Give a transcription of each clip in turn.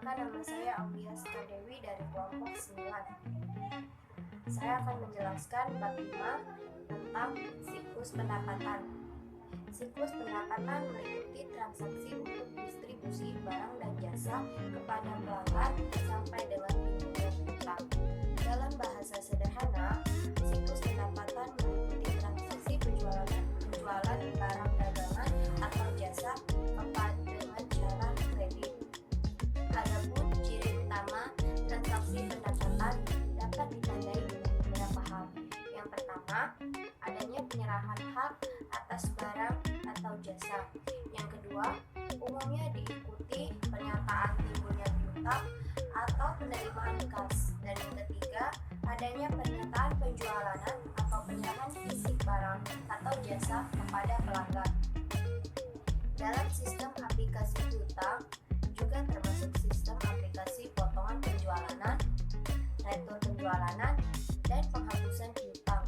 Perkenalkan, nama saya Aulia Dewi dari kelompok 9. Saya akan menjelaskan bab 5 tentang siklus pendapatan. Siklus pendapatan meliputi transaksi untuk distribusi barang dan jasa kepada pelanggan sampai dengan timbulnya piutang. Dalam bahasa sederhana, siklus pendapatan meliputi transaksi penjualan barang dagangan atau jasa dengan cara kredit. Adapun ciri utama transaksi pendapatan dapat ditandai dengan beberapa hal. Yang pertama, adanya penyerahan hak atas barang atau jasa. Yang kedua, umumnya diikuti pernyataan timbulnya piutang atau penerimaan kas. Dan yang ketiga, adanya pernyataan penjualanan atau penyerahan fisik barang atau jasa kepada pelanggan. Dalam sistem aplikasi piutang juga termasuk sistem aplikasi potongan penjualanan, retur penjualanan, dan penghapusan piutang.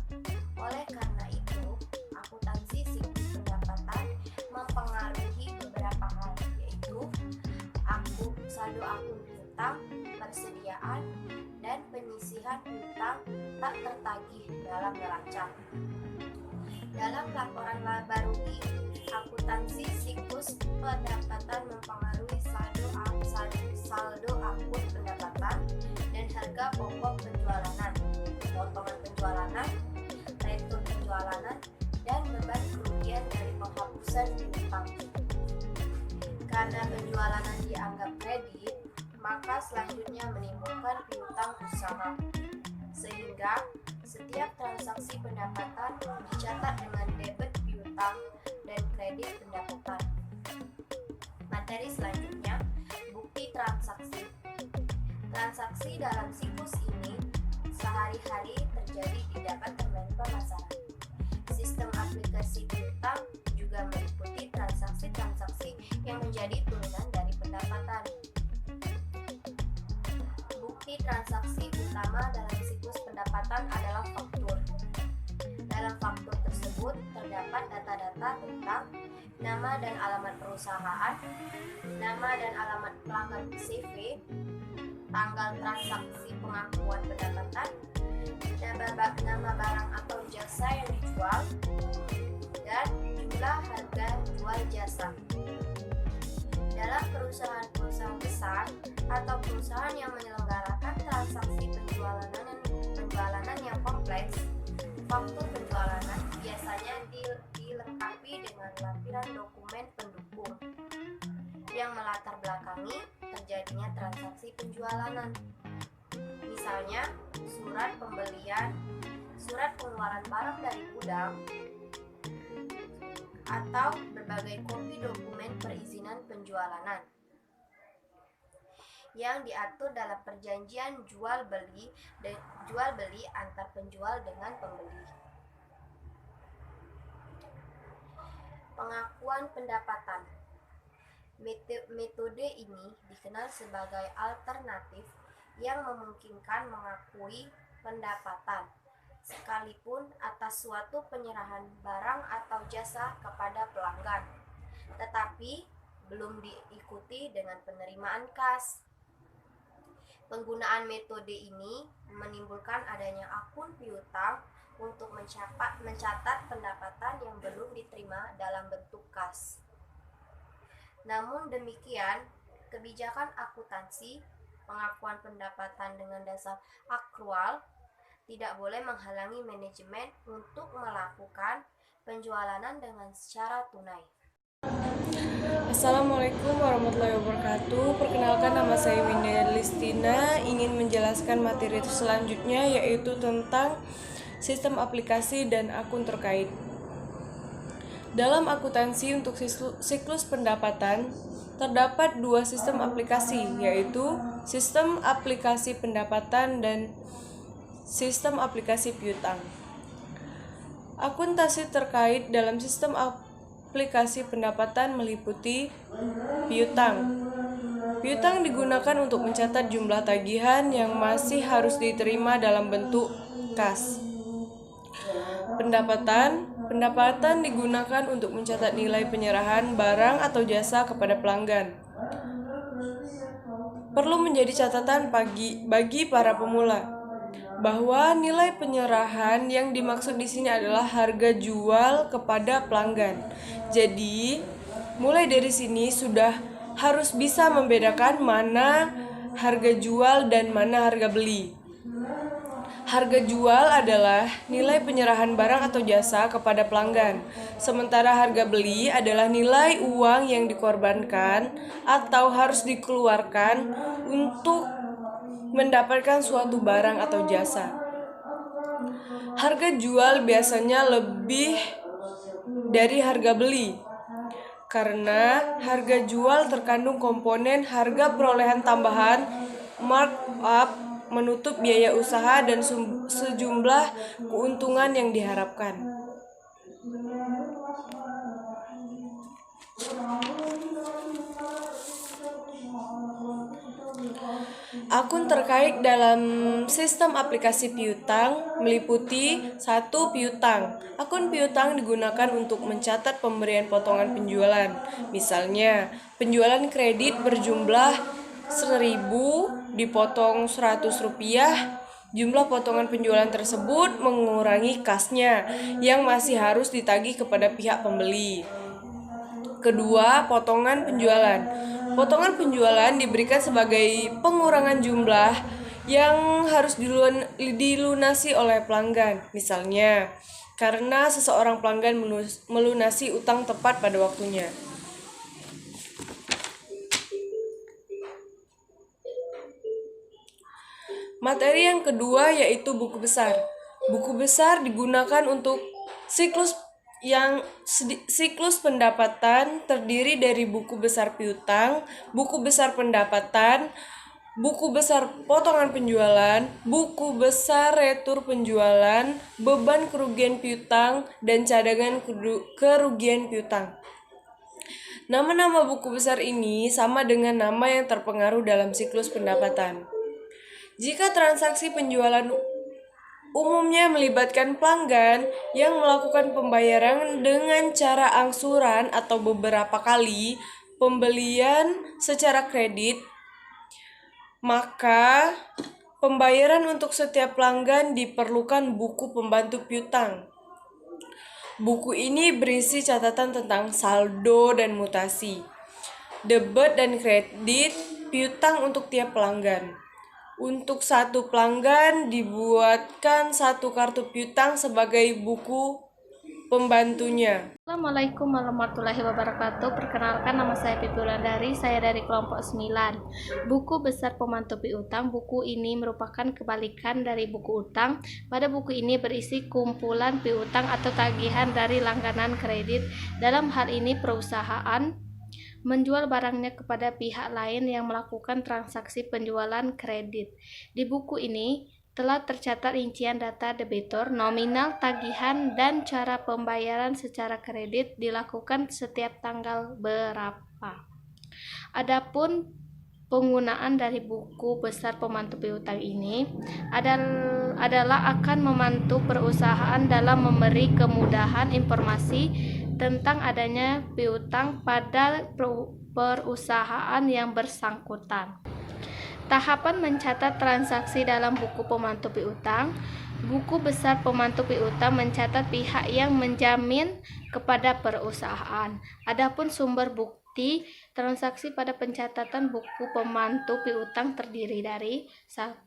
Oleh karena itu, akuntansi siklus pendapatan mempengaruhi beberapa hal, yaitu saldo akun piutang, persediaan, dan penyisihan piutang tak tertagih dalam neraca. Dalam laporan laba rugi, akuntansi siklus pendapatan mempengaruhi saldo akun pendapatan dan harga pokok penjualanan, potongan penjualanan, retur penjualanan, dan beban kerugian dari penghapusan piutang. Karena penjualanan dianggap kredit, maka selanjutnya menimbulkan piutang usaha, sehingga setiap transaksi pendapatan dicatat dengan debit piutang dan kredit pendapatan. Materi selanjutnya, bukti transaksi. Transaksi dalam siklus ini sehari-hari terjadi di depan termain pemasaran. Sistem aplikasi piutang juga meliputi transaksi-transaksi yang menjadi turunan dari pendapatan. Bukti transaksi utama dalam siklus pendapatan adalah faktur. Dalam faktur tersebut terdapat data-data tentang nama dan alamat perusahaan, nama dan alamat pelanggan CV, tanggal transaksi pengakuan pendapatan, nama barang atau jasa yang dijual, dan jumlah harga jual jasa. Dalam perusahaan-perusahaan besar atau perusahaan yang menyelenggarakan transaksi penjualanan yang kompleks, faktur penjualanan biasanya dilengkapi dengan lampiran dokumen pendukung yang melatar belakangi terjadinya transaksi penjualanan. Misalnya, surat pembelian, surat pengeluaran barang dari gudang, atau berbagai kopi dokumen perizinan penjualanan yang diatur dalam perjanjian jual beli antar penjual dengan pembeli. Pengakuan pendapatan. Metode ini dikenal sebagai alternatif yang memungkinkan mengakui pendapatan sekalipun atas suatu penyerahan barang atau jasa kepada pelanggan, tetapi belum diikuti dengan penerimaan kas. Penggunaan metode ini menimbulkan adanya akun piutang untuk mencatat pendapatan yang belum diterima dalam bentuk kas. Namun demikian, kebijakan akuntansi pengakuan pendapatan dengan dasar akrual tidak boleh menghalangi manajemen untuk melakukan penjualanan dengan secara tunai. Assalamualaikum warahmatullahi wabarakatuh. Perkenalkan, nama saya Winda Listina, ingin menjelaskan materi selanjutnya, yaitu tentang sistem aplikasi dan akun terkait. Dalam akuntansi untuk siklus pendapatan terdapat dua sistem aplikasi, yaitu sistem aplikasi pendapatan dan sistem aplikasi piutang. Akuntansi terkait dalam sistem aplikasi pendapatan meliputi piutang. Piutang digunakan untuk mencatat jumlah tagihan yang masih harus diterima dalam bentuk kas. Pendapatan digunakan untuk mencatat nilai penyerahan barang atau jasa kepada pelanggan. perlu menjadi catatan bagi para pemula bahwa nilai penyerahan yang dimaksud di sini adalah harga jual kepada pelanggan. Jadi, mulai dari sini sudah harus bisa membedakan mana harga jual dan mana harga beli. Harga jual adalah nilai penyerahan barang atau jasa kepada pelanggan, sementara harga beli adalah nilai uang yang dikorbankan atau harus dikeluarkan untuk mendapatkan suatu barang atau jasa. Harga jual biasanya lebih dari harga beli, karena harga jual terkandung komponen harga perolehan tambahan, markup, menutup biaya usaha, dan sejumlah keuntungan yang diharapkan. Akun terkait dalam sistem aplikasi piutang meliputi 1. Piutang. Akun piutang digunakan untuk mencatat pemberian potongan penjualan. Misalnya, penjualan kredit berjumlah 1.000 dipotong Rp100. Jumlah potongan penjualan tersebut mengurangi kasnya yang masih harus ditagih kepada pihak pembeli. Kedua, potongan penjualan. Potongan penjualan diberikan sebagai pengurangan jumlah yang harus dilunasi oleh pelanggan. Misalnya, karena seseorang pelanggan melunasi utang tepat pada waktunya. Materi yang kedua yaitu buku besar. Buku besar digunakan untuk siklus pendapatan terdiri dari buku besar piutang, buku besar pendapatan, buku besar potongan penjualan, buku besar retur penjualan, beban kerugian piutang, dan cadangan kerugian piutang. Nama-nama buku besar ini sama dengan nama yang terpengaruh dalam siklus pendapatan. Jika transaksi penjualan umumnya melibatkan pelanggan yang melakukan pembayaran dengan cara angsuran atau beberapa kali pembelian secara kredit, maka pembayaran untuk setiap pelanggan diperlukan buku pembantu piutang. Buku ini berisi catatan tentang saldo dan mutasi, debit dan kredit piutang untuk tiap pelanggan. Untuk satu pelanggan dibuatkan satu kartu piutang sebagai buku pembantunya. Assalamualaikum warahmatullahi wabarakatuh. Perkenalkan, nama saya Pipi Wulandari, saya dari kelompok 9. Buku besar pembantu piutang. Buku ini merupakan kebalikan dari buku utang. Pada buku ini berisi kumpulan piutang atau tagihan dari langganan kredit. Dalam hal ini perusahaan menjual barangnya kepada pihak lain yang melakukan transaksi penjualan kredit. Di buku ini telah tercatat rincian data debitur, nominal tagihan, dan cara pembayaran secara kredit dilakukan setiap tanggal berapa. Adapun penggunaan dari buku besar pembantu piutang ini adalah akan membantu perusahaan dalam memberi kemudahan informasi tentang adanya piutang pada perusahaan yang bersangkutan. Tahapan mencatat transaksi dalam buku pembantu piutang. Buku besar pembantu piutang mencatat pihak yang menjamin kepada perusahaan. Adapun sumber bukti transaksi pada pencatatan buku pembantu piutang terdiri dari 1.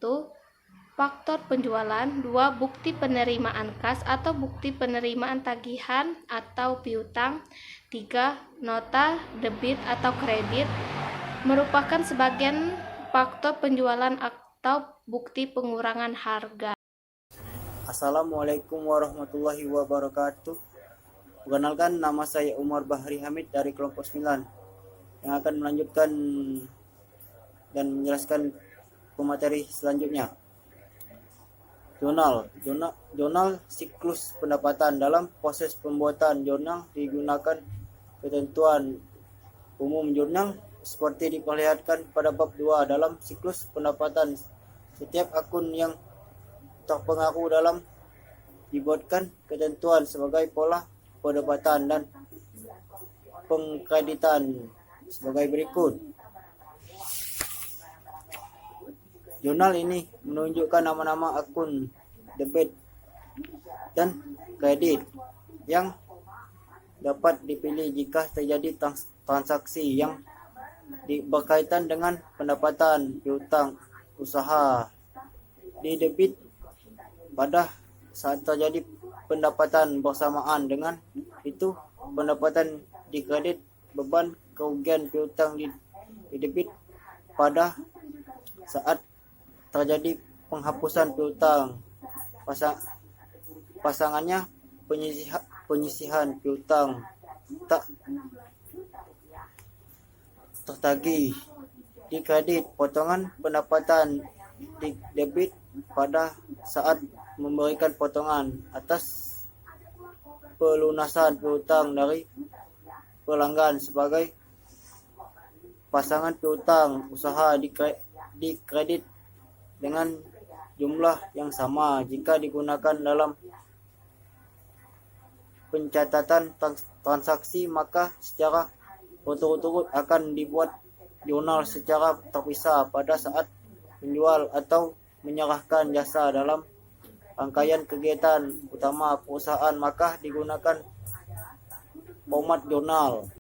Faktor penjualan, 2. Bukti penerimaan kas atau bukti penerimaan tagihan atau piutang, 3. Nota debit atau kredit merupakan sebagian faktor penjualan atau bukti pengurangan harga. Assalamualaikum warahmatullahi wabarakatuh. Perkenalkan, nama saya Umar Bahri Hamid dari kelompok 9 yang akan melanjutkan dan menjelaskan pemateri selanjutnya. Jurnal siklus pendapatan. Dalam proses pembuatan jurnal digunakan ketentuan umum jurnal seperti diperlihatkan pada bab 2 dalam siklus pendapatan. Setiap akun yang terpengaruh dalam dibuatkan ketentuan sebagai pola pendapatan dan pengkreditan sebagai berikut. Jurnal ini menunjukkan nama-nama akun debit dan kredit yang dapat dipilih jika terjadi transaksi yang berkaitan dengan pendapatan piutang usaha. Di debit pada saat terjadi pendapatan bersamaan dengan itu pendapatan di kredit beban kerugian piutang di debit pada saat terjadi penghapusan piutang. Pasangannya penyisihan piutang tak tertagih di kredit, potongan pendapatan di debit pada saat memberikan potongan atas pelunasan piutang dari pelanggan sebagai pasangan piutang usaha di kredit dengan jumlah yang sama jika digunakan dalam pencatatan transaksi, maka secara berturut-turut akan dibuat jurnal secara terpisah pada saat menjual atau menyerahkan jasa. Dalam rangkaian kegiatan utama perusahaan maka digunakan format jurnal.